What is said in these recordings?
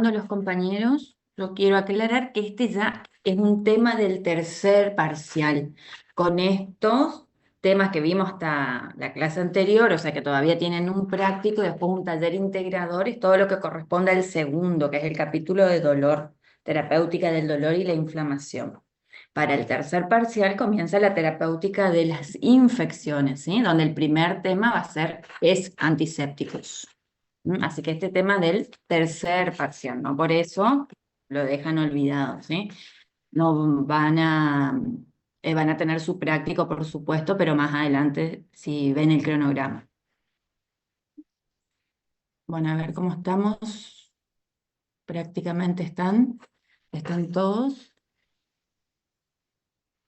los compañeros, yo quiero aclarar que este ya es un tema del tercer parcial. Con estos temas que vimos hasta la clase anterior, o sea que todavía tienen un práctico y después un taller integrador, es todo lo que corresponde al segundo, que es el capítulo de dolor, terapéutica del dolor y la inflamación. Para el tercer parcial comienza la terapéutica de las infecciones, ¿sí? Donde el primer tema es antisépticos. Así que este tema del tercer parcial, ¿no? Por eso lo dejan olvidado, ¿sí? No van a tener su práctico, por supuesto, pero más adelante si ven el cronograma. Bueno, a ver cómo estamos. Prácticamente están todos.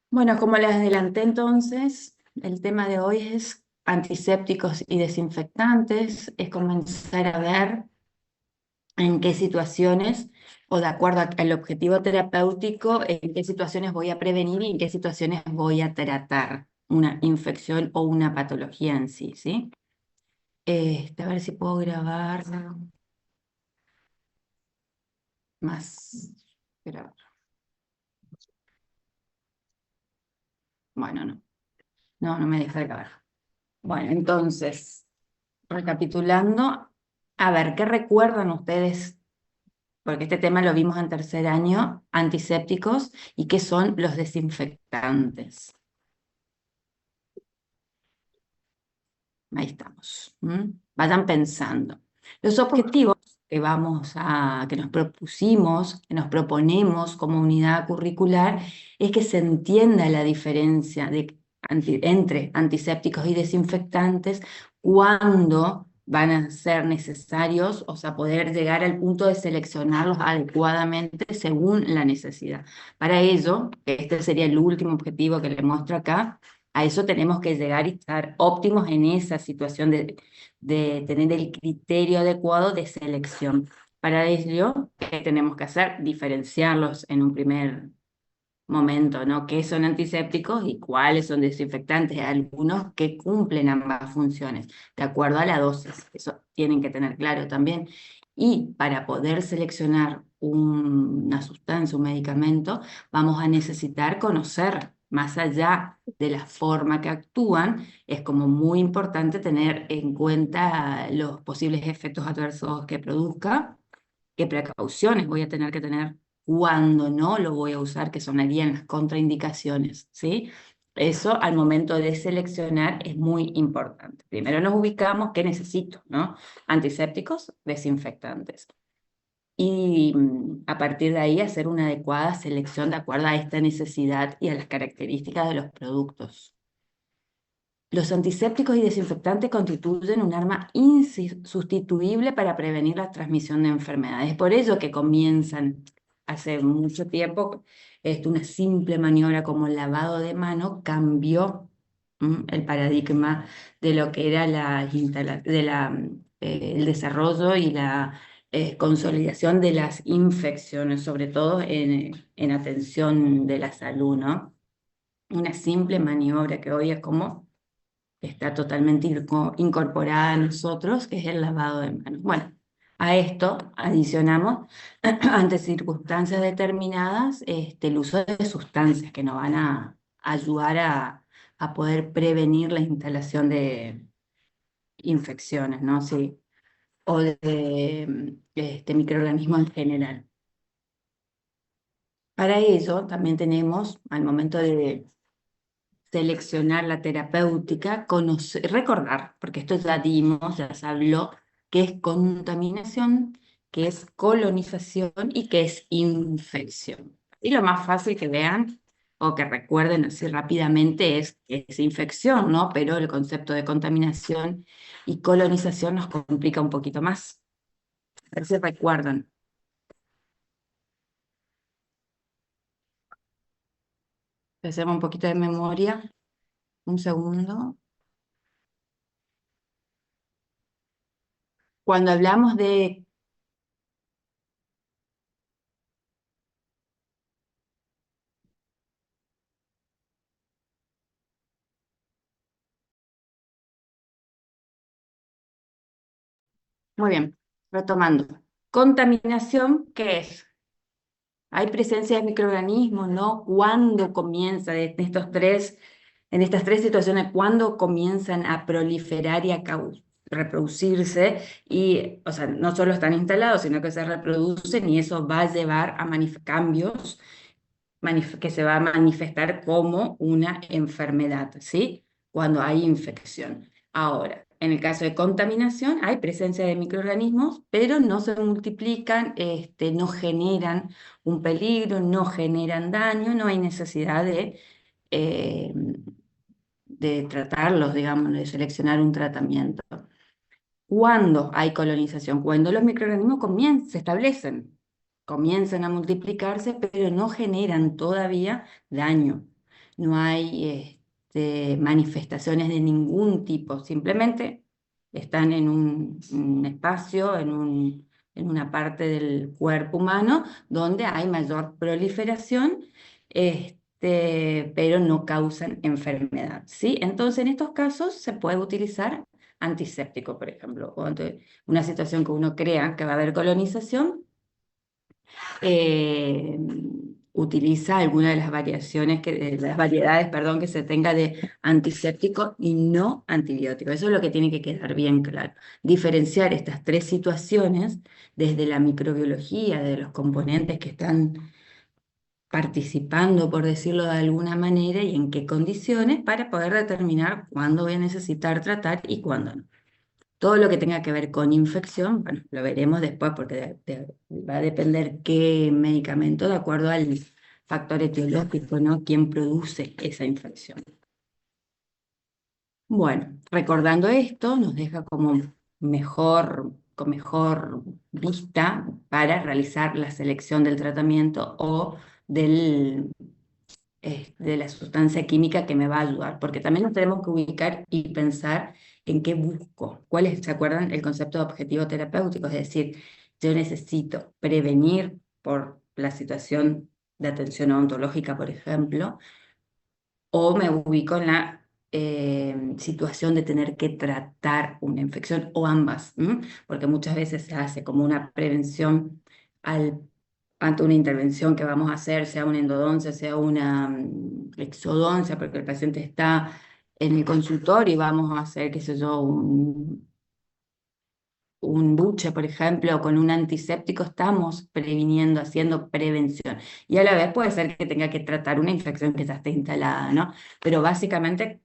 Bueno, como les adelanté entonces, el tema de hoy es antisépticos y desinfectantes, es comenzar a ver en qué situaciones, o de acuerdo al objetivo terapéutico, en qué situaciones voy a prevenir y en qué situaciones voy a tratar una infección o una patología en sí, ¿sí? A ver si puedo grabar más. Grabar. Bueno, no me deja grabar. Bueno, entonces, recapitulando, a ver, ¿qué recuerdan ustedes? Porque este tema lo vimos en tercer año, antisépticos, y qué son los desinfectantes. Ahí estamos. Vayan pensando. Los objetivos que nos propusimos, que nos proponemos como unidad curricular, es que se entienda la diferencia entre antisépticos y desinfectantes cuando van a ser necesarios, o sea, poder llegar al punto de seleccionarlos adecuadamente según la necesidad. Para ello, este sería el último objetivo que le muestro acá. A eso tenemos que llegar y estar óptimos en esa situación de tener el criterio adecuado de selección. Para ello, ¿qué tenemos que hacer? Diferenciarlos en un primer momento, ¿no? ¿Qué son antisépticos y cuáles son desinfectantes? Algunos que cumplen ambas funciones, de acuerdo a la dosis. Eso tienen que tener claro también. Y para poder seleccionar una sustancia, un medicamento, vamos a necesitar conocer, más allá de la forma que actúan, es como muy importante tener en cuenta los posibles efectos adversos que produzca, qué precauciones voy a tener que tener cuando no lo voy a usar, que sonarían las contraindicaciones, ¿sí? Eso al momento de seleccionar es muy importante. Primero nos ubicamos qué necesito, ¿no? Antisépticos, desinfectantes. Y a partir de ahí hacer una adecuada selección de acuerdo a esta necesidad y a las características de los productos. Los antisépticos y desinfectantes constituyen un arma insustituible para prevenir la transmisión de enfermedades. Es por ello que comienzan hace mucho tiempo, una simple maniobra como el lavado de mano cambió el paradigma de lo que era el desarrollo y la consolidación de las infecciones, sobre todo en atención de la salud, ¿no? Una simple maniobra que hoy es como está totalmente incorporada a nosotros, que es el lavado de manos. Bueno, a esto adicionamos, ante circunstancias determinadas, el uso de sustancias que nos van a ayudar a poder prevenir la instalación de infecciones, ¿no? Sí, o de microorganismos en general. Para ello, también tenemos, al momento de seleccionar la terapéutica, recordar, porque esto ya dimos, ya se habló, que es contaminación, que es colonización y que es infección. Y lo más fácil que vean o que recuerden así rápidamente es que es infección, ¿no? Pero el concepto de contaminación y colonización nos complica un poquito más. A ver si recuerdan. Hacemos un poquito de memoria. Un segundo. Cuando hablamos de... Muy bien, retomando. Contaminación, ¿qué es? Hay presencia de microorganismos, ¿no? ¿Cuándo comienza en estas tres situaciones, cuándo comienzan a proliferar y a reproducirse? Y, o sea, no solo están instalados, sino que se reproducen y eso va a llevar a cambios que se va a manifestar como una enfermedad, ¿sí? Cuando hay infección. Ahora, en el caso de contaminación, hay presencia de microorganismos, pero no se multiplican, no generan un peligro, no generan daño, no hay necesidad eh, de tratarlos, digamos, de seleccionar un tratamiento. ¿Cuándo hay colonización? Cuando los microorganismos se establecen, comienzan a multiplicarse, pero no generan todavía daño. No hay manifestaciones de ningún tipo, simplemente están en un espacio, en una parte del cuerpo humano donde hay mayor proliferación, pero no causan enfermedad, ¿sí? Entonces, en estos casos se puede utilizar antiséptico, por ejemplo, o ante una situación que uno crea que va a haber colonización, eh, utiliza alguna de las de las variedades, perdón, que se tenga de antiséptico y no antibiótico. Eso es lo que tiene que quedar bien claro. Diferenciar estas tres situaciones desde la microbiología, de los componentes que están participando, por decirlo de alguna manera, y en qué condiciones para poder determinar cuándo voy a necesitar tratar y cuándo no. Todo lo que tenga que ver con infección, bueno, lo veremos después porque va a depender qué medicamento de acuerdo al factor etiológico, ¿no? ¿Quién produce esa infección? Bueno, recordando esto, nos deja como con mejor vista para realizar la selección del tratamiento o de la sustancia química que me va a ayudar, porque también nos tenemos que ubicar y pensar en qué busco, cuál es, ¿se acuerdan? El concepto de objetivo terapéutico, es decir, yo necesito prevenir por la situación de atención odontológica, por ejemplo, o me ubico en la situación de tener que tratar una infección o ambas, ¿m? Porque muchas veces se hace como una prevención ante una intervención que vamos a hacer, sea una endodoncia, sea una exodoncia, porque el paciente está en el consultorio y vamos a hacer, qué sé yo, un buche, por ejemplo, o con un antiséptico, estamos previniendo, haciendo prevención. Y a la vez puede ser que tenga que tratar una infección que ya esté instalada, ¿no? Pero básicamente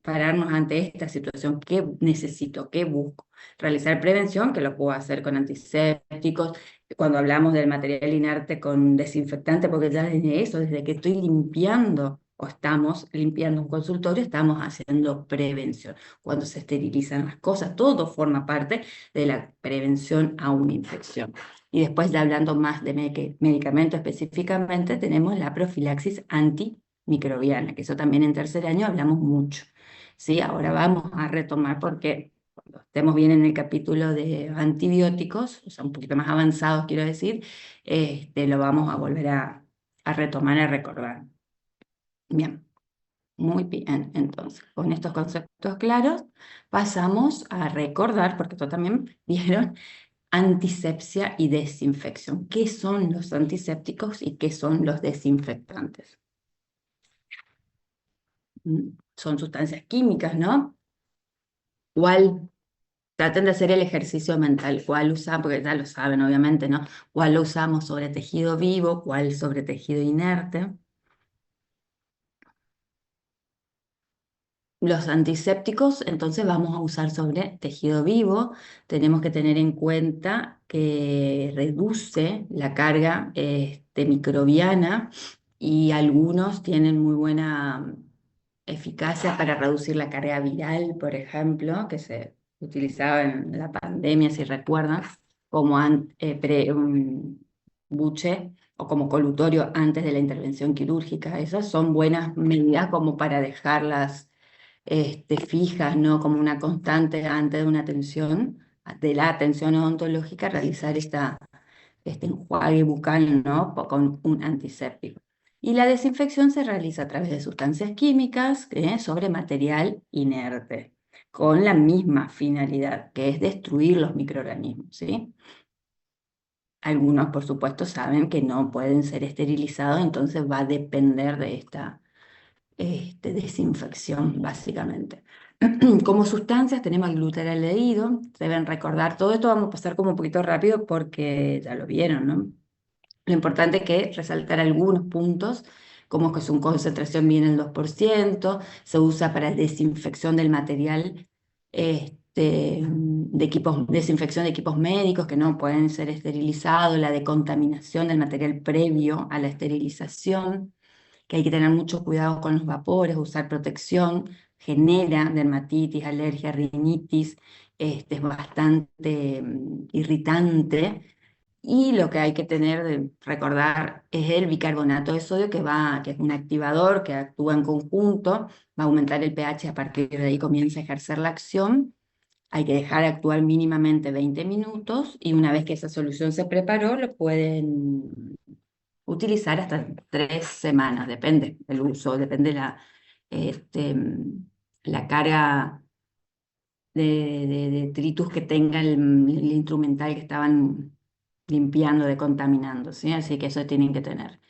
pararnos ante esta situación, ¿qué necesito? ¿Qué busco? Realizar prevención, que lo puedo hacer con antisépticos, cuando hablamos del material inerte con desinfectante, porque ya desde eso, desde que estoy limpiando o estamos limpiando un consultorio, estamos haciendo prevención. Cuando se esterilizan las cosas, todo forma parte de la prevención a una infección. Y después, ya hablando más de medicamento específicamente, tenemos la profilaxis antimicrobiana, que eso también en tercer año hablamos mucho. ¿Sí? Ahora vamos a retomar porque cuando estemos bien en el capítulo de antibióticos, o sea, un poquito más avanzados, quiero decir, lo vamos a volver a retomar, a recordar. Bien, muy bien. Entonces, con estos conceptos claros, pasamos a recordar, porque esto también vieron, antisepsia y desinfección. ¿Qué son los antisépticos y qué son los desinfectantes? Son sustancias químicas, ¿no? ¿Cuál Traten de hacer el ejercicio mental, cuál usamos, porque ya lo saben obviamente, ¿no? ¿Cuál lo usamos sobre tejido vivo, cuál sobre tejido inerte? Los antisépticos, entonces vamos a usar sobre tejido vivo. Tenemos que tener en cuenta que reduce la carga microbiana y algunos tienen muy buena eficacia para reducir la carga viral, por ejemplo, que se utilizaba en la pandemia, si recuerdan, como un buche o como colutorio antes de la intervención quirúrgica. Esas son buenas medidas como para dejarlas fijas, ¿no? Como una constante antes de una atención, de la atención odontológica, realizar este enjuague bucal, ¿no? Con un antiséptico. Y la desinfección se realiza a través de sustancias químicas sobre material inerte, con la misma finalidad, que es destruir los microorganismos, ¿sí? Algunos, por supuesto, saben que no pueden ser esterilizados, entonces va a depender de esta desinfección, básicamente. Como sustancias tenemos el glutaraldehído, deben recordar, todo esto vamos a pasar como un poquito rápido porque ya lo vieron, ¿no? Lo importante es que resaltar algunos puntos, como que su concentración viene el 2%, se usa para desinfección del material, de equipos, desinfección de equipos médicos que no pueden ser esterilizados, la decontaminación del material previo a la esterilización, que hay que tener mucho cuidado con los vapores, usar protección, genera dermatitis, alergia, rinitis, es bastante irritante. Y lo que hay que tener de recordar es el bicarbonato de sodio que es un activador que actúa en conjunto, va a aumentar el pH, a partir de ahí comienza a ejercer la acción. Hay que dejar actuar mínimamente 20 minutos y una vez que esa solución se preparó, lo pueden utilizar hasta 3 semanas, depende del uso, depende este, la carga de detritus que tenga el instrumental que estaban limpiando, decontaminando, ¿sí? Así que eso tienen que tener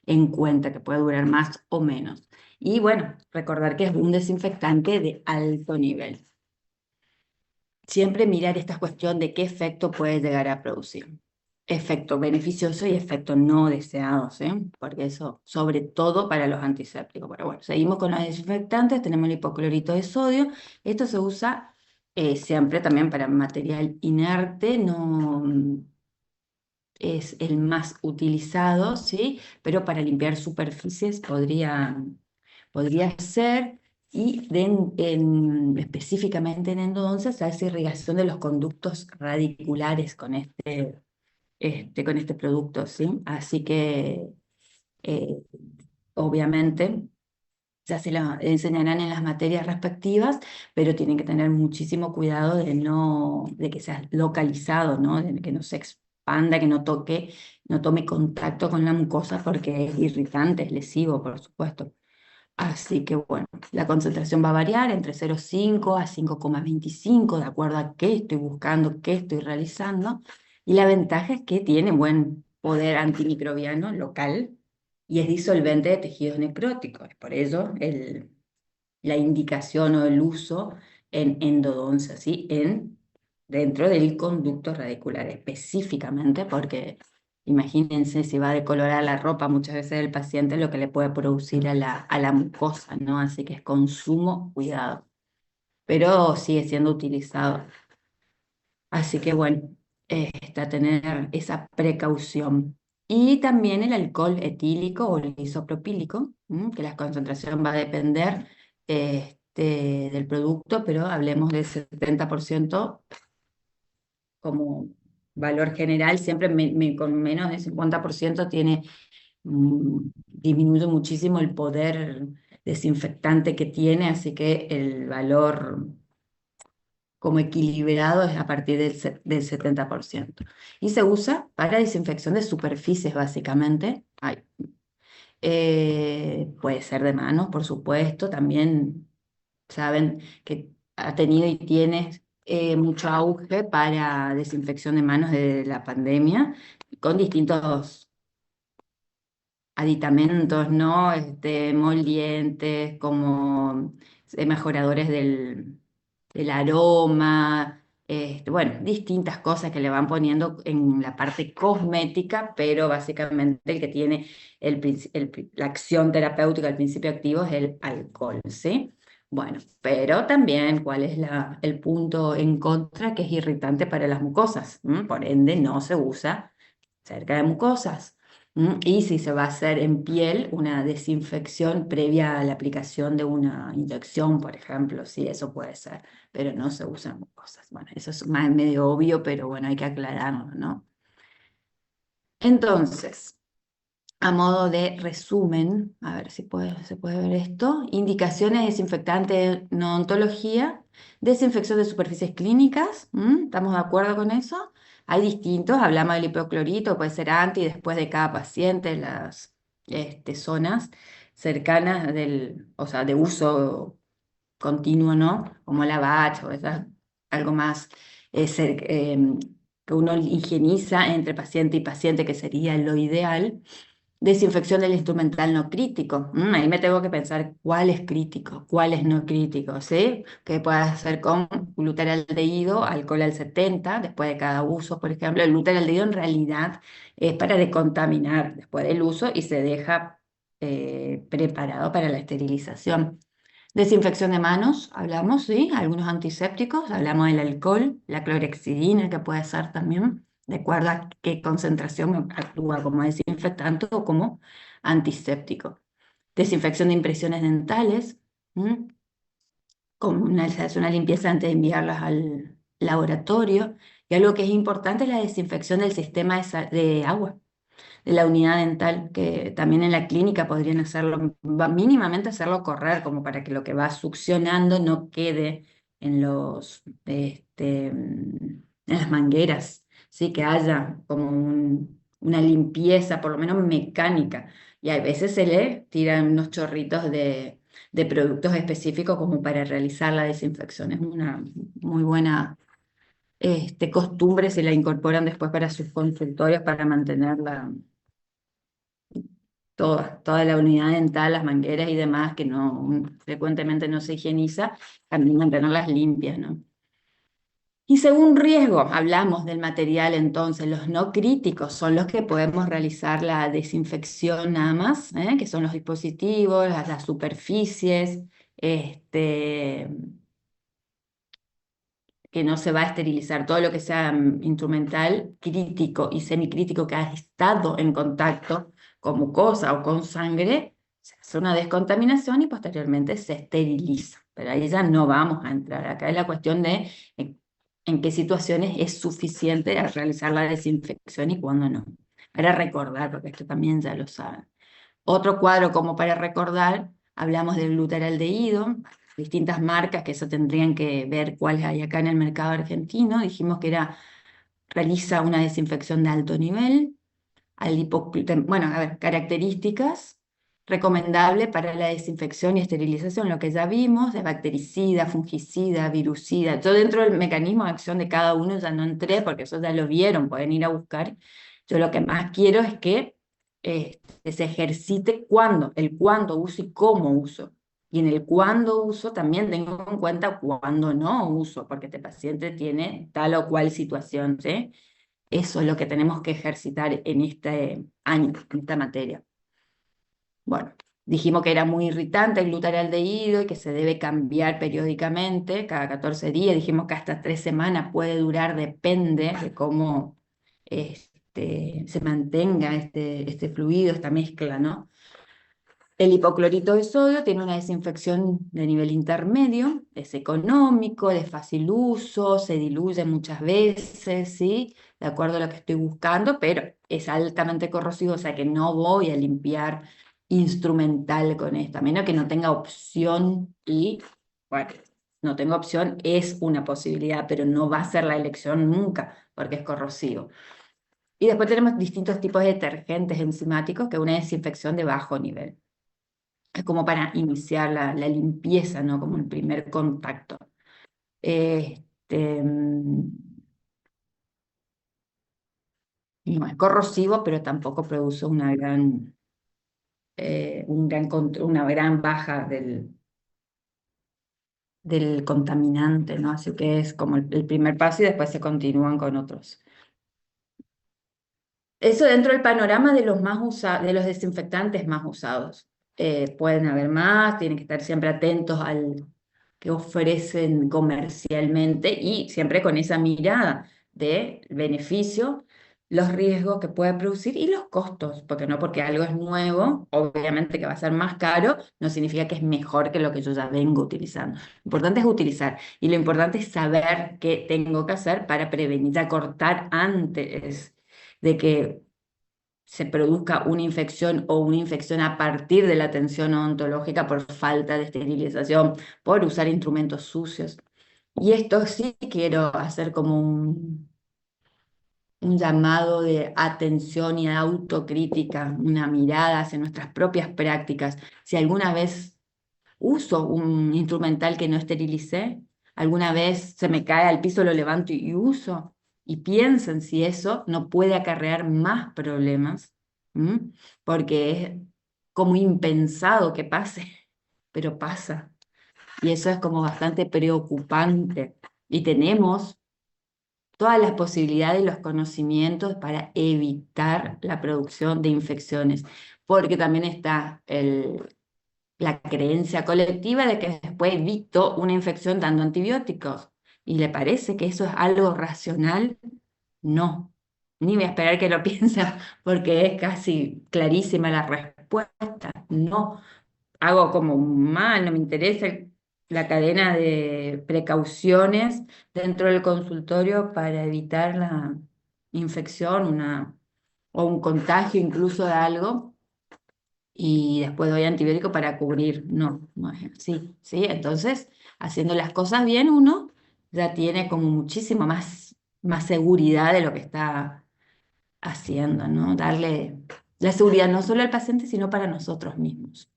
en cuenta, que puede durar más o menos. Y bueno, recordar que es un desinfectante de alto nivel. Siempre mirar esta cuestión de qué efecto puede llegar a producir. Efecto beneficioso y efecto no deseados, ¿eh? Porque eso, sobre todo para los antisépticos. Pero bueno, seguimos con los desinfectantes, tenemos el hipoclorito de sodio. Esto se usa siempre también para material inerte, no es el más utilizado, ¿sí? Pero para limpiar superficies podría ser. Y específicamente en endodoncia se hace irrigación de los conductos radiculares con este producto, ¿sí? Así que, eh, obviamente, ya se lo enseñarán en las materias respectivas, pero tienen que tener muchísimo cuidado de que sea localizado, ¿no? De que no se expanda, que no toque, no tome contacto con la mucosa porque es irritante, es lesivo, por supuesto. Así que bueno, la concentración va a variar entre 0,5 a 5,25 de acuerdo a qué estoy buscando, qué estoy realizando. Y la ventaja es que tiene buen poder antimicrobiano local y es disolvente de tejidos necróticos. Por ello, la indicación o el uso en endodoncia, ¿sí? Dentro del conducto radicular específicamente, porque imagínense si va a decolorar la ropa muchas veces del paciente, lo que le puede producir a la mucosa, ¿no? Así que es consumo, cuidado, pero sigue siendo utilizado. Así que bueno, está tener esa precaución. Y también el alcohol etílico o el isopropílico, que la concentración va a depender del producto, pero hablemos del 70% como valor general, siempre con menos del 50% disminuye muchísimo el poder desinfectante que tiene, así que el valor como equilibrado es a partir del 70%. Y se usa para desinfección de superficies, básicamente. Ay, puede ser de manos, por supuesto. También saben que ha tenido y tiene mucho auge para desinfección de manos desde la pandemia, con distintos aditamentos, ¿no? Emolientes, como mejoradores del aroma, bueno, distintas cosas que le van poniendo en la parte cosmética, pero básicamente el que tiene la acción terapéutica, el principio activo es el alcohol, ¿sí? Bueno, pero también, ¿cuál es el punto en contra? Que es irritante para las mucosas, ¿m? Por ende, no se usa cerca de mucosas. Y si se va a hacer en piel, una desinfección previa a la aplicación de una inyección, por ejemplo, sí, eso puede ser, pero no se usan mucosas. Bueno, eso es más medio obvio, pero bueno, hay que aclararlo, ¿no? Entonces, a modo de resumen, a ver si se puede ver esto. Indicaciones desinfectantes no ontología, desinfección de superficies clínicas. ¿Estamos de acuerdo con eso? Hay distintos, hablamos del hipoclorito, puede ser anti, después de cada paciente, las zonas cercanas o sea, de uso continuo, ¿no? Como la batch o algo más que uno higieniza entre paciente y paciente, que sería lo ideal. Desinfección del instrumental no crítico. Ahí me tengo que pensar cuál es crítico, cuál es no crítico, ¿sí? Que puede hacer con glutaraldehído, alcohol al 70, después de cada uso, por ejemplo. El glutaraldehído en realidad es para descontaminar después del uso y se deja preparado para la esterilización. Desinfección de manos, hablamos, ¿sí? Algunos antisépticos, hablamos del alcohol, la clorhexidina que puede ser también, de acuerdo a qué concentración actúa como desinfectante o como antiséptico. Desinfección de impresiones dentales, ¿m? Se hace una limpieza antes de enviarlas al laboratorio. Y algo que es importante es la desinfección del sistema de agua de la unidad dental, que también en la clínica podrían hacerlo, mínimamente hacerlo correr, como para que lo que va succionando no quede en en las mangueras, ¿sí? Que haya como una limpieza, por lo menos mecánica. Y a veces se le tiran unos chorritos de productos específicos como para realizar la desinfección. Es una muy buena costumbre, se la incorporan después para sus consultorios para mantenerla toda la unidad dental, las mangueras y demás, que no frecuentemente no se higieniza, también mantenerlas limpias, ¿no? Y según riesgo, hablamos del material entonces, los no críticos son los que podemos realizar la desinfección nada más, que son los dispositivos, las superficies, este, que no se va a esterilizar, todo lo que sea instrumental, crítico y semicrítico que ha estado en contacto con mucosa o con sangre, se hace una descontaminación y posteriormente se esteriliza. Pero ahí ya no vamos a entrar. Acá es la cuestión de en qué situaciones es suficiente realizar la desinfección y cuándo no. Para recordar, porque esto también ya lo saben. Otro cuadro como para recordar, hablamos del glutaraldehído, distintas marcas que eso tendrían que ver cuáles hay acá en el mercado argentino. Dijimos que realiza una desinfección de alto nivel, bueno, a ver, características, recomendable para la desinfección y esterilización, lo que ya vimos, de bactericida, fungicida, virucida. Yo dentro del mecanismo de acción de cada uno ya no entré porque eso ya lo vieron, pueden ir a buscar. Yo lo que más quiero es que se ejercite el cuándo uso y cómo uso. Y en el cuándo uso también tengo en cuenta cuándo no uso, porque este paciente tiene tal o cual situación, ¿sí? Eso es lo que tenemos que ejercitar en este año, en esta materia. Bueno, dijimos que era muy irritante el glutaraldehído y que se debe cambiar periódicamente, cada 14 días. Dijimos que hasta 3 semanas puede durar, depende de cómo se mantenga este fluido, esta mezcla, ¿no? El hipoclorito de sodio tiene una desinfección de nivel intermedio, es económico, de fácil uso, se diluye muchas veces, ¿sí? De acuerdo a lo que estoy buscando, pero es altamente corrosivo, o sea que no voy a limpiar instrumental con esto, a menos que no tenga opción y, bueno, no tengo opción, es una posibilidad, pero no va a ser la elección nunca, porque es corrosivo. Y después tenemos distintos tipos de detergentes enzimáticos, que es una desinfección de bajo nivel. Es como para iniciar la limpieza, ¿no? Como el primer contacto. Este, mm, no es corrosivo, pero tampoco produce una gran baja del contaminante, ¿no? Así que es como el primer paso y después se continúan con otros. Eso dentro del panorama de los de los desinfectantes más usados. Pueden haber más, tienen que estar siempre atentos al que ofrecen comercialmente y siempre con esa mirada de beneficio, los riesgos que puede producir y los costos, porque no porque algo es nuevo, obviamente que va a ser más caro, no significa que es mejor que lo que yo ya vengo utilizando. Lo importante es utilizar y lo importante es saber qué tengo que hacer para prevenir, acortar antes de que se produzca una infección o una infección a partir de la atención odontológica por falta de esterilización, por usar instrumentos sucios. Y esto sí quiero hacer como un llamado de atención y autocrítica, una mirada hacia nuestras propias prácticas. Si alguna vez uso un instrumental que no esterilicé, alguna vez se me cae al piso, lo levanto y uso. y piensen si eso no puede acarrear más problemas, ¿m? Porque es como impensado que pase, pero pasa. Y eso es como bastante preocupante. Y tenemos todas las posibilidades y los conocimientos para evitar la producción de infecciones, porque también está la creencia colectiva de que después evito una infección dando antibióticos. ¿Y le parece que eso es algo racional? No. Ni voy a esperar que lo piensen porque es casi clarísima la respuesta. No. Hago como mal, no me interesa la cadena de precauciones dentro del consultorio para evitar la infección o un contagio incluso de algo y después doy antibiótico para cubrir. No, no es así, ¿sí? Entonces, haciendo las cosas bien, uno ya tiene como muchísimo más seguridad de lo que está haciendo, ¿no? Darle la seguridad no solo al paciente, sino para nosotros mismos.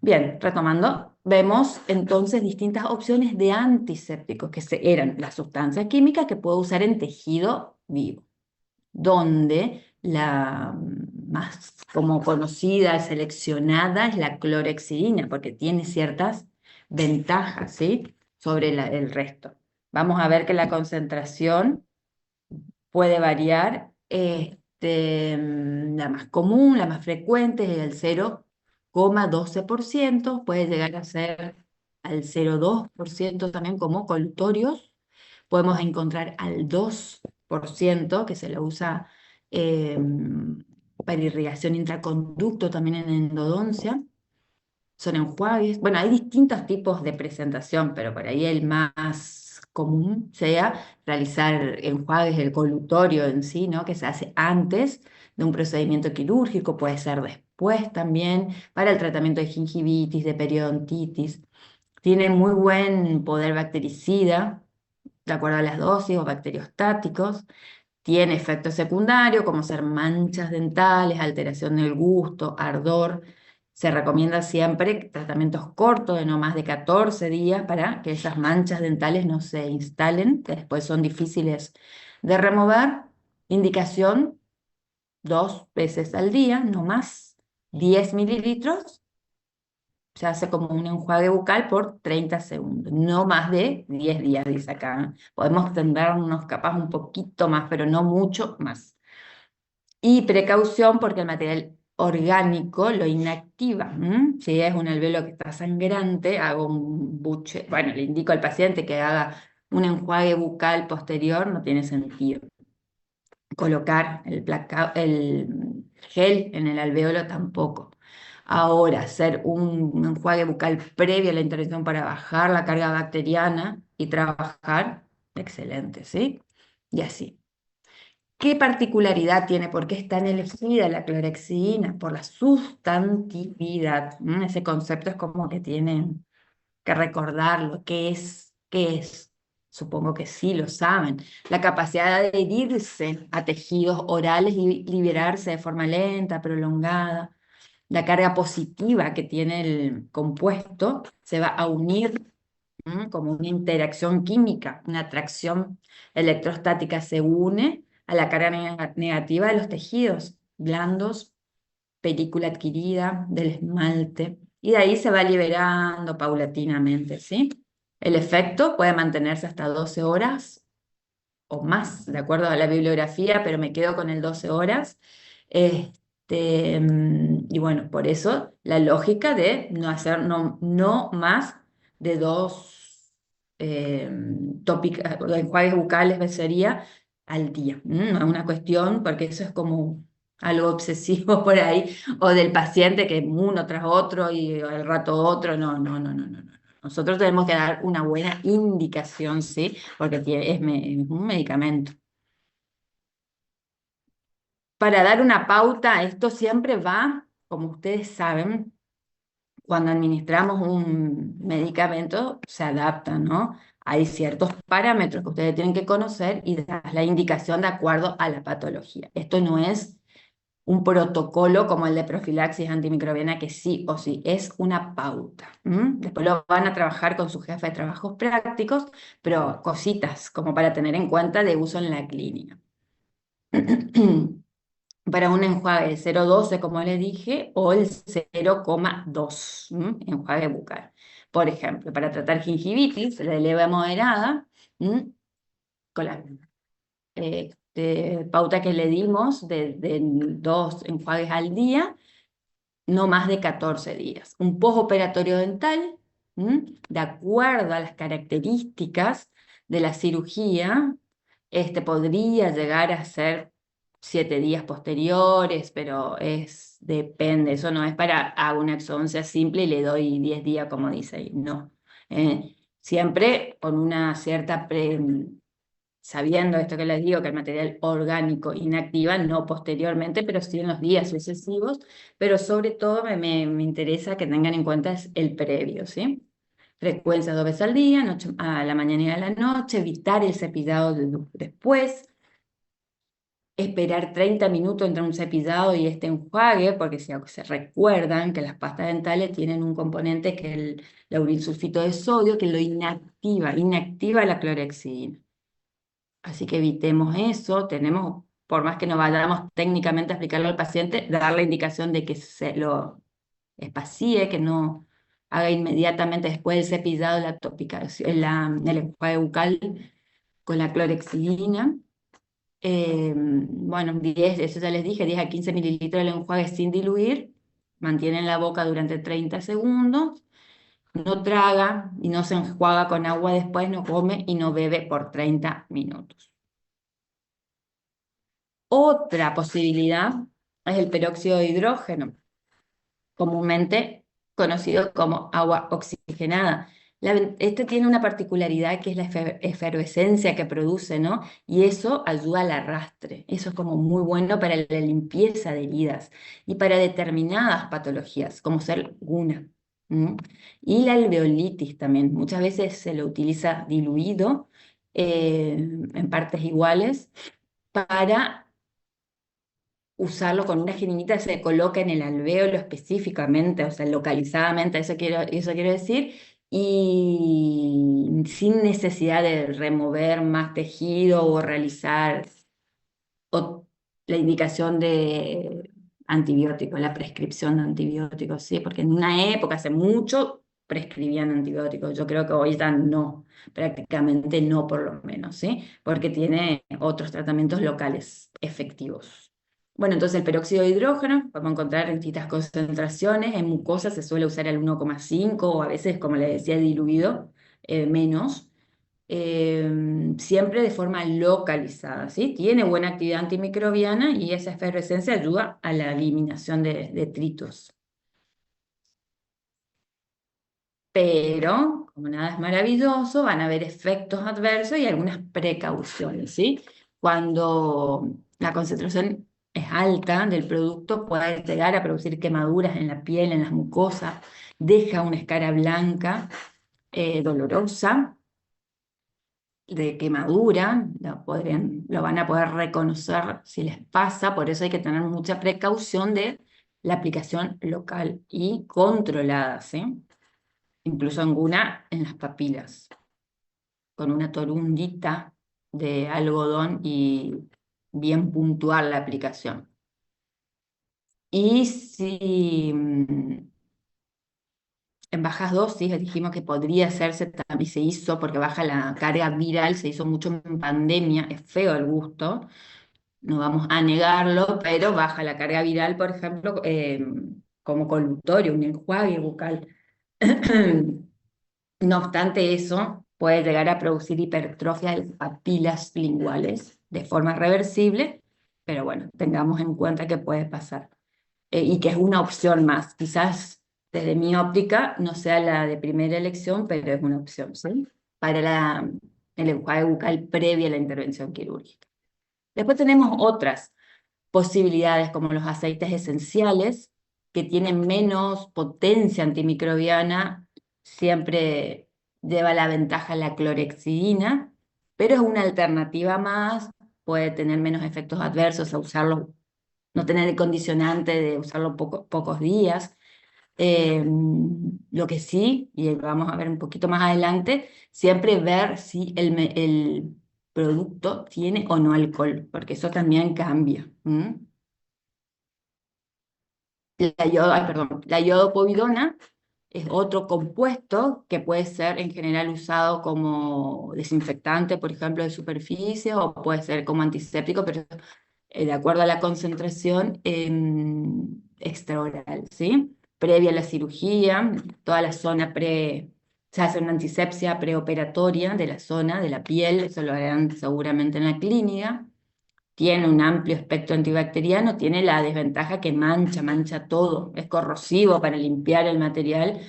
Bien, retomando, vemos entonces distintas opciones de antisépticos, eran las sustancias químicas que puedo usar en tejido vivo, donde la más como conocida, seleccionada, es la clorexidina, porque tiene ciertas ventajas, ¿sí? Sobre el resto. Vamos a ver que la concentración puede variar. La más común, la más frecuente es el 0,12%, puede llegar a ser al 0,2% también como colutorios. Podemos encontrar al 2% que se lo usa eh, para irrigación intraconducto también en endodoncia. Son enjuagues. Bueno, hay distintos tipos de presentación, pero por ahí el más común sea realizar enjuagues del colutorio en sí, ¿no? Que se hace antes de un procedimiento quirúrgico, puede ser después también, para el tratamiento de gingivitis, de periodontitis. Tiene muy buen poder bactericida, de acuerdo a las dosis, o bacteriostáticos. Tiene efectos secundarios como ser manchas dentales, alteración del gusto, ardor. Se recomienda siempre tratamientos cortos de no más de 14 días para que esas manchas dentales no se instalen, que después son difíciles de remover. Indicación 2 veces al día, no más. 10 mililitros, se hace como un enjuague bucal por 30 segundos, no más de 10 días, dice acá. Podemos tendernos capaz un poquito más, pero no mucho más. Y precaución porque el material orgánico lo inactiva. Si es un alvéolo que está sangrante, hago un buche, bueno, le indico al paciente que haga un enjuague bucal posterior, no tiene sentido. Colocar el gel en el alvéolo tampoco. Ahora, hacer un enjuague bucal previo a la intervención para bajar la carga bacteriana y trabajar, excelente, ¿sí? Y así. ¿Qué particularidad tiene? ¿Por qué es tan elegida la clorexidina? Por la sustantividad. Ese concepto es como que tienen que recordarlo. ¿Qué es? ¿Qué es? Supongo que sí lo saben. La capacidad de adherirse a tejidos orales y liberarse de forma lenta, prolongada. La carga positiva que tiene el compuesto se va a unir como una interacción química, una atracción electrostática se une a la carga negativa de los tejidos blandos, película adquirida del esmalte, y de ahí se va liberando paulatinamente, ¿sí? El efecto puede mantenerse hasta 12 horas o más, de acuerdo a la bibliografía, pero me quedo con el 12 horas. Y bueno, por eso la lógica de no hacer no más de dos enjuagues bucales sería al día. No es una cuestión, porque eso es como algo obsesivo por ahí, o del paciente que uno tras otro y al rato otro. No, no, no, no, no, no. Nosotros tenemos que dar una buena indicación, ¿sí? Porque es un medicamento. Para dar una pauta, esto siempre va, como ustedes saben, cuando administramos un medicamento, se adapta, ¿no? Hay ciertos parámetros que ustedes tienen que conocer y dar la indicación de acuerdo a la patología. Esto no es un protocolo como el de profilaxis antimicrobiana que sí o sí es una pauta. Después lo van a trabajar con su jefe de trabajos prácticos, pero cositas como para tener en cuenta de uso en la clínica. Para un enjuague de 0,12, como le dije, o el 0,2 enjuague bucal. Por ejemplo, para tratar gingivitis de leve a moderada, con la pauta que le dimos de 2 enjuagues al día, no más de 14 días. Un postoperatorio dental, de acuerdo a las características de la cirugía, podría llegar a ser 7 días posteriores, pero depende, eso no es para hago una exodoncia simple y le doy 10 días, como dice ahí, no. Siempre con una cierta sabiendo esto que les digo, que el material orgánico inactiva, no posteriormente, pero sí en los días sucesivos, pero sobre todo me interesa que tengan en cuenta es el previo, ¿sí? Frecuencia 2 veces al día, a la mañana y a la noche, evitar el cepillado después, esperar 30 minutos entre un cepillado y este enjuague, porque si se recuerdan que las pastas dentales tienen un componente que es el laurilsulfito de sodio, que lo inactiva la clorhexidina. Así que evitemos eso, por más que no vayamos técnicamente a explicarlo al paciente, dar la indicación de que se lo espacie, que no haga inmediatamente después del cepillado la topicación, el enjuague bucal con la clorhexidina. Bueno, 10, eso ya les dije, 10 a 15 mililitros del enjuague sin diluir, mantiene en la boca durante 30 segundos, no traga y no se enjuaga con agua después, no come y no bebe por 30 minutos. Otra posibilidad es el peróxido de hidrógeno, comúnmente conocido como agua oxigenada. Este tiene una particularidad que es la efervescencia que produce, ¿no? Y eso ayuda al arrastre. Eso es como muy bueno para la limpieza de heridas y para determinadas patologías, como ser guna. Y la alveolitis también. Muchas veces se lo utiliza diluido en partes iguales para usarlo con una jeringuita, se coloca en el alvéolo específicamente, o sea, localizadamente, eso quiero decir, y sin necesidad de remover más tejido o realizar o la indicación de antibióticos, la prescripción de antibióticos, ¿sí? Porque en una época, hace mucho, prescribían antibióticos. Yo creo que hoy ya no, prácticamente no por lo menos, ¿sí? Porque tiene otros tratamientos locales efectivos. Bueno, entonces el peróxido de hidrógeno, podemos encontrar en distintas concentraciones, en mucosa se suele usar el 1,5 o a veces, como les decía, diluido, menos siempre de forma localizada, ¿sí? Tiene buena actividad antimicrobiana y esa efervescencia ayuda a la eliminación de detritos. Pero, como nada es maravilloso, van a haber efectos adversos y algunas precauciones, ¿sí? Cuando la concentración es alta del producto, puede llegar a producir quemaduras en la piel, en las mucosas, deja una escara blanca dolorosa de quemadura, lo van a poder reconocer si les pasa, por eso hay que tener mucha precaución de la aplicación local y controlada, ¿sí? Incluso en las papilas, con una torundita de algodón y bien puntual la aplicación. Y si en bajas dosis dijimos que podría hacerse también, se hizo porque baja la carga viral, se hizo mucho en pandemia, es feo el gusto, no vamos a negarlo, pero baja la carga viral, por ejemplo, como colutorio, un enjuague bucal. No obstante eso, puede llegar a producir hipertrofia de las papilas linguales de forma reversible, pero bueno, tengamos en cuenta que puede pasar y que es una opción más. Quizás desde mi óptica no sea la de primera elección, pero es una opción, ¿sí? Para el enjuague bucal previa a la intervención quirúrgica. Después tenemos otras posibilidades como los aceites esenciales, que tienen menos potencia antimicrobiana, siempre lleva la ventaja la clorhexidina, pero es una alternativa más, puede tener menos efectos adversos a usarlo no tener el condicionante de usarlo pocos días. Eh, lo que sí, y vamos a ver un poquito más adelante, siempre ver si el producto tiene o no alcohol, porque eso también cambia. La iodopovidona es otro compuesto que puede ser en general usado como desinfectante, por ejemplo, de superficie, o puede ser como antiséptico, pero de acuerdo a la concentración extraoral, ¿sí? Previa a la cirugía, toda la zona se hace una antisepsia preoperatoria de la zona, de la piel, eso lo harán seguramente en la clínica. Tiene un amplio espectro antibacteriano, tiene la desventaja que mancha todo, es corrosivo para limpiar el material,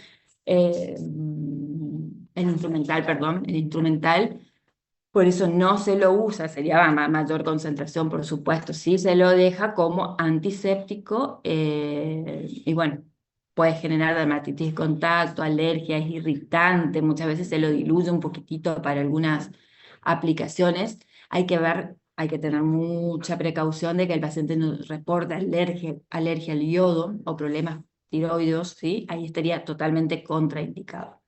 el instrumental, perdón, el instrumental, por eso no se lo usa, sería a mayor concentración, por supuesto, sí se lo deja como antiséptico, y bueno, puede generar dermatitis de contacto, alergia, es irritante, muchas veces se lo diluye un poquitito para algunas aplicaciones. Hay que ver, hay que tener mucha precaución de que el paciente no reporte alergia al yodo o problemas tiroides, ¿sí? Ahí estaría totalmente contraindicado.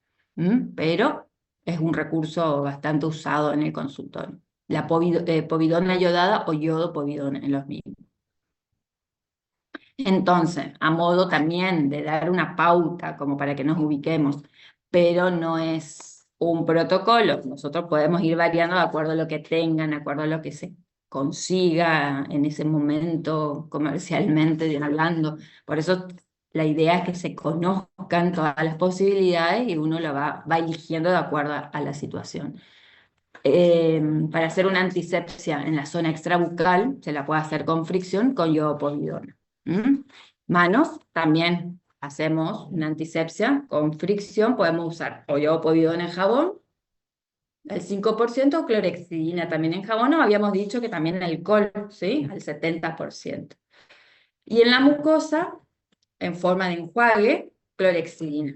Pero es un recurso bastante usado en el consultorio. La povidona yodada o yodo povidona en los mismos. Entonces, a modo también de dar una pauta como para que nos ubiquemos, pero no es un protocolo. Nosotros podemos ir variando de acuerdo a lo que tengan, de acuerdo a lo que se consiga en ese momento comercialmente hablando. Por eso la idea es que se conozcan todas las posibilidades y uno lo va eligiendo de acuerdo a la situación. Para hacer una antisepsia en la zona extrabucal, se la puede hacer con fricción con iodopovidona. Manos, también hacemos una antisepsia con fricción, podemos usar o iodopovidona en jabón, al 5%, o clorexidina también en jabón, o habíamos dicho que también alcohol, ¿sí? Al 70%. Y en la mucosa, en forma de enjuague, clorexidina.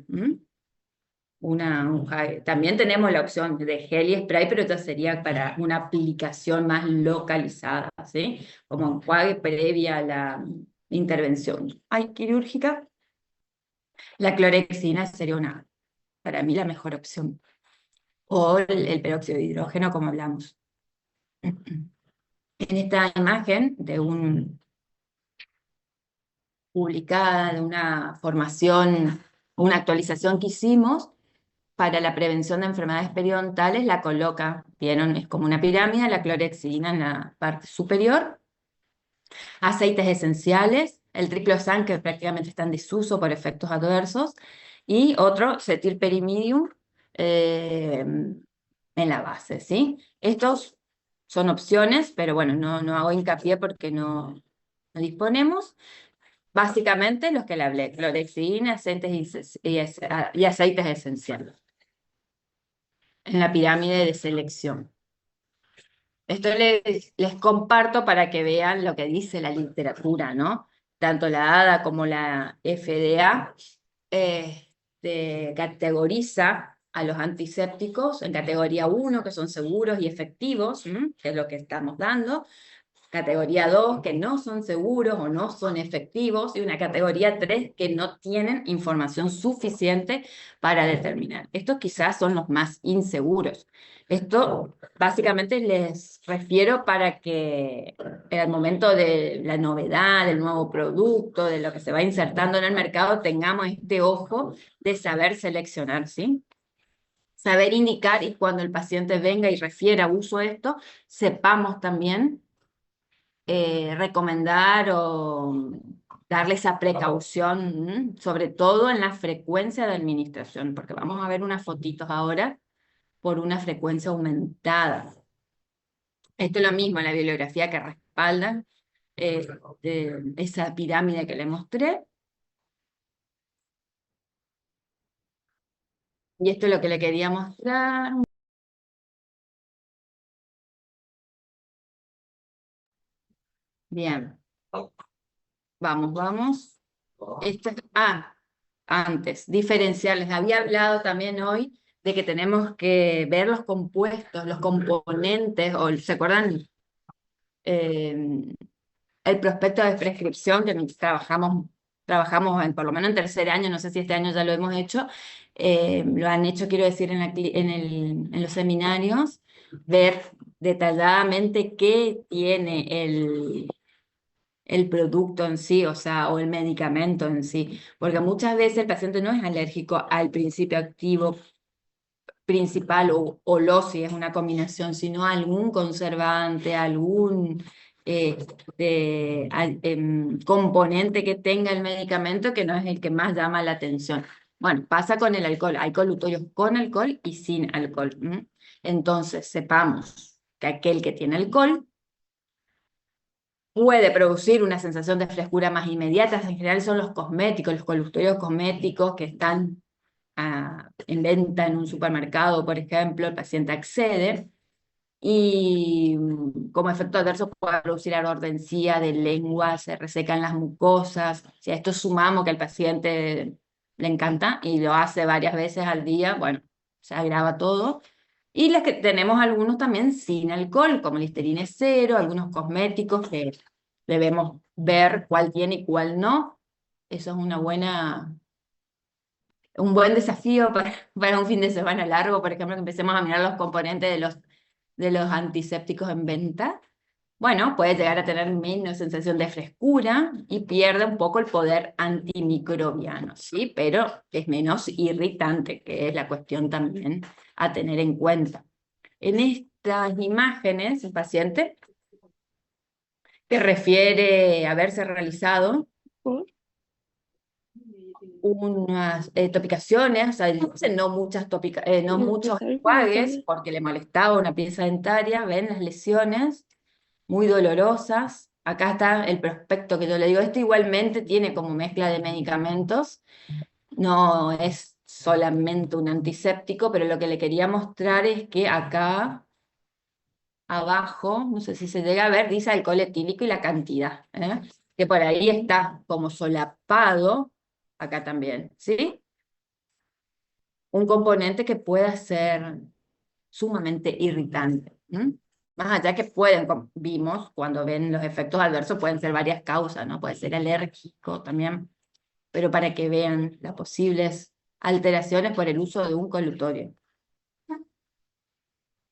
También tenemos la opción de gel y spray, pero esta sería para una aplicación más localizada, ¿sí? Como enjuague previa a la intervención quirúrgica. La clorexina sería para mí la mejor opción. O el peróxido de hidrógeno, como hablamos. En esta imagen publicada de una formación, una actualización que hicimos, para la prevención de enfermedades periodontales la coloca, vieron, es como una pirámide, la clorexidina en la parte superior, aceites esenciales, el triclosan que prácticamente está en desuso por efectos adversos, y otro, cetilperidium, en la base, ¿sí? Estos son opciones, pero bueno, no hago hincapié porque no disponemos. Básicamente los que le hablé, clorexidina, y aceites esenciales en la pirámide de selección. Esto les comparto para que vean lo que dice la literatura, ¿no? Tanto la ADA como la FDA categoriza a los antisépticos en categoría 1, que son seguros y efectivos, que es lo que estamos dando, categoría 2, que no son seguros o no son efectivos, y una categoría 3, que no tienen información suficiente para determinar. Estos quizás son los más inseguros. Esto básicamente les refiero para que en el momento de la novedad, del nuevo producto, de lo que se va insertando en el mercado, tengamos este ojo de saber seleccionar, ¿sí? Saber indicar, y cuando el paciente venga y refiera uso de esto, sepamos también recomendar o darle esa precaución, sobre todo en la frecuencia de administración, porque vamos a ver unas fotitos ahora por una frecuencia aumentada. Esto es lo mismo, la bibliografía que respalda esa pirámide que le mostré. Y esto es lo que le quería mostrar. Bien, vamos. Antes, diferenciar. Les había hablado también hoy de que tenemos que ver los compuestos, los componentes, o ¿se acuerdan? el prospecto de prescripción que trabajamos por lo menos en tercer año, no sé si este año ya lo hemos hecho, lo han hecho, quiero decir, en los seminarios, ver detalladamente qué tiene el producto en sí, o sea, o el medicamento en sí, porque muchas veces el paciente no es alérgico al principio activo principal si es una combinación, sino algún conservante, algún componente que tenga el medicamento que no es el que más llama la atención. Bueno, pasa con el alcohol. Hay colutorios con alcohol y sin alcohol. Entonces, sepamos que aquel que tiene alcohol puede producir una sensación de frescura más inmediata. En general son los cosméticos, los colutorios cosméticos que están en venta en un supermercado, por ejemplo, el paciente accede y como efecto adverso puede producir ardorrencia de lengua, se resecan las mucosas. Si a esto sumamos que al paciente le encanta y lo hace varias veces al día, bueno, se agrava todo. Y las que tenemos algunos también sin alcohol, como Listerine cero, algunos cosméticos que debemos ver cuál tiene y cuál no. Eso es un buen desafío para un fin de semana largo, por ejemplo, que empecemos a mirar los componentes de los antisépticos en venta. Bueno, puede llegar a tener menos sensación de frescura y pierde un poco el poder antimicrobiano, ¿sí? Pero es menos irritante, que es la cuestión también a tener en cuenta. En estas imágenes, el paciente que refiere haberse realizado unas topicaciones, o sea, dicen no muchos enjuagues, porque le molestaba una pieza dentaria, ven las lesiones muy dolorosas. Acá está el prospecto que yo le digo, esto igualmente tiene como mezcla de medicamentos, no es solamente un antiséptico, pero lo que le quería mostrar es que acá abajo, no sé si se llega a ver, dice alcohol etílico y la cantidad, que por ahí está como solapado, acá también, ¿sí? Un componente que pueda ser sumamente irritante. Más allá que como vimos, cuando ven los efectos adversos, pueden ser varias causas, ¿no? Puede ser alérgico también, pero para que vean las posibles alteraciones por el uso de un colutorio.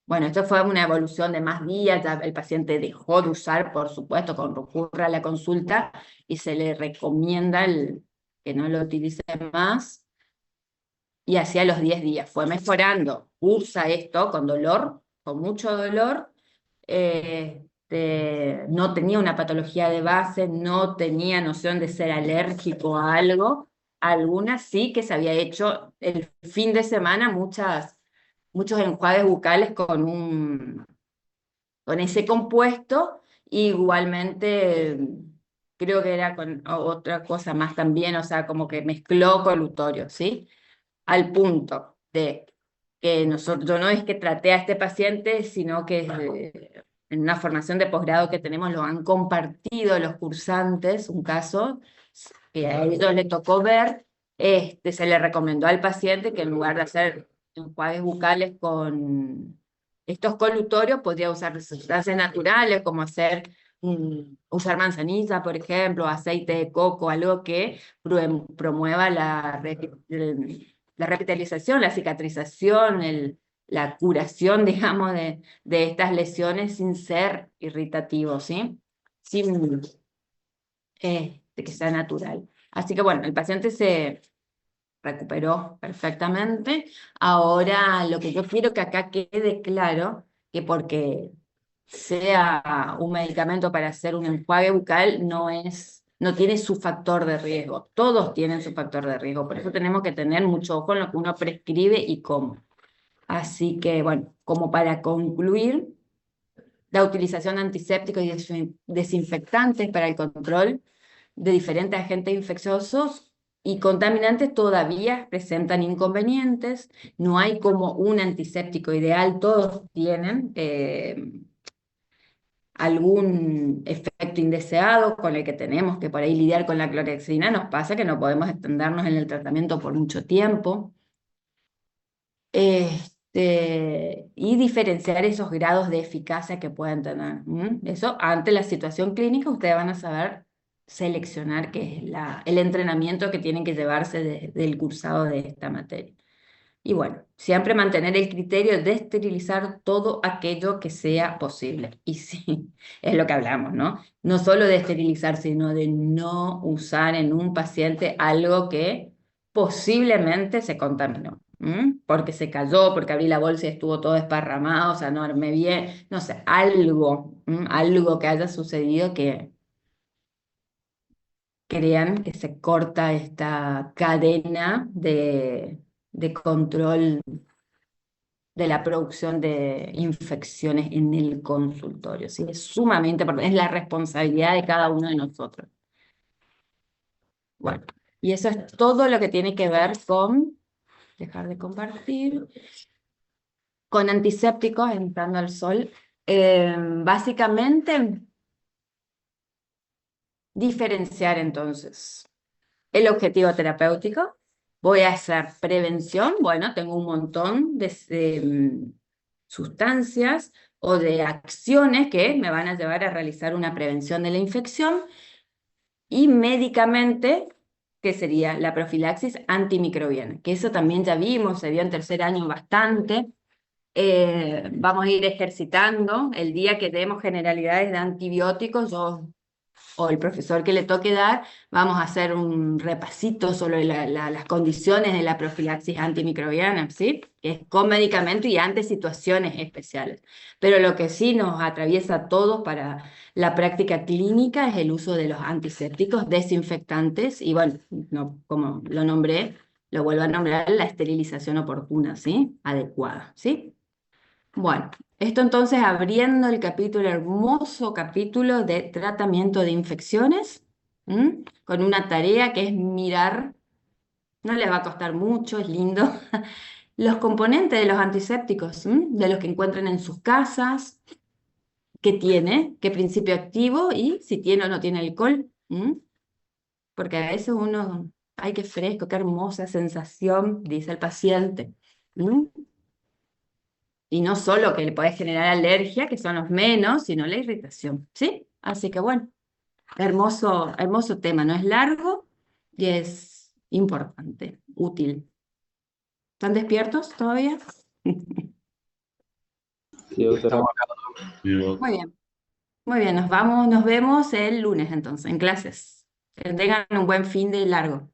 Bueno, esto fue una evolución de más días, ya el paciente dejó de usar, por supuesto, recurre a la consulta y se le recomienda que no lo utilice más, y hacia los 10 días fue mejorando, usa esto con dolor, con mucho dolor, no tenía una patología de base, no tenía noción de ser alérgico a algo, algunas sí que se había hecho el fin de semana muchos enjuagues bucales con ese compuesto, igualmente creo que era con otra cosa más también, o sea, como que mezcló colutorio, ¿sí? Al punto de que yo no es que traté a este paciente, sino que en una formación de posgrado que tenemos lo han compartido los cursantes, un caso que a ellos les tocó ver, se le recomendó al paciente que en lugar de hacer enjuagues bucales con estos colutorios, podría usar sustancias naturales, como usar manzanilla, por ejemplo, aceite de coco, algo que promueva la revitalización, la cicatrización, la curación, digamos, de estas lesiones sin ser irritativo, ¿sí? Sin que sea natural. Así que bueno, el paciente se recuperó perfectamente. Ahora lo que yo quiero que acá quede claro, que porque sea un medicamento para hacer un enjuague bucal, no tiene su factor de riesgo. Todos tienen su factor de riesgo, por eso tenemos que tener mucho ojo en lo que uno prescribe y cómo. Así que, bueno, como para concluir, la utilización de antisépticos y desinfectantes para el control de diferentes agentes infecciosos y contaminantes todavía presentan inconvenientes. No hay como un antiséptico ideal, todos tienen algún efecto indeseado con el que tenemos que por ahí lidiar. Con la clorhexidina nos pasa que no podemos extendernos en el tratamiento por mucho tiempo. y diferenciar esos grados de eficacia que pueden tener. Eso, ante la situación clínica, ustedes van a saber seleccionar qué es el entrenamiento que tienen que llevarse del cursado de esta materia. Y bueno, siempre mantener el criterio de esterilizar todo aquello que sea posible. Y sí, es lo que hablamos, ¿no? No solo de esterilizar, sino de no usar en un paciente algo que posiblemente se contaminó. Porque se cayó, porque abrí la bolsa y estuvo todo esparramado, o sea, no armé bien, no sé, algo que haya sucedido que crean que se corta esta cadena de control de la producción de infecciones en el consultorio, ¿sí? Es sumamente importante, es la responsabilidad de cada uno de nosotros. Bueno, y eso es todo lo que tiene que ver con, dejar de compartir, con antisépticos entrando al sol. Básicamente, diferenciar entonces el objetivo terapéutico. Voy a hacer prevención. Bueno, tengo un montón de sustancias o de acciones que me van a llevar a realizar una prevención de la infección. Y médicamente, que sería la profilaxis antimicrobiana, que eso también ya vimos, se vio en tercer año bastante. Vamos a ir ejercitando. El día que demos generalidades de antibióticos, yo o el profesor que le toque dar, vamos a hacer un repasito sobre las condiciones de la profilaxis antimicrobiana, ¿sí? Que es con medicamento y ante situaciones especiales. Pero lo que sí nos atraviesa a todos para la práctica clínica es el uso de los antisépticos, desinfectantes, y bueno, no, como lo nombré, lo vuelvo a nombrar, la esterilización oportuna, ¿sí? Adecuada, ¿sí? Bueno, esto entonces abriendo el capítulo, hermoso capítulo de tratamiento de infecciones, con una tarea que es mirar, no les va a costar mucho, es lindo, los componentes de los antisépticos, de los que encuentran en sus casas, qué tiene, qué principio activo y si tiene o no tiene alcohol, porque a veces uno, ay, qué fresco, qué hermosa sensación, dice el paciente. ¿Mm? Y no solo que le podés generar alergia, que son los menos, sino la irritación, ¿sí? Así que bueno, hermoso, hermoso tema, no es largo y es importante, útil. ¿Están despiertos todavía? Sí, doctora. Muy muy bien, nos vamos, nos vemos el lunes entonces, en clases. Que tengan un buen fin de largo.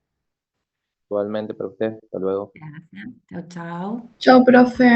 Igualmente para usted. Hasta luego. Gracias. Chao, chao. Chao, profe.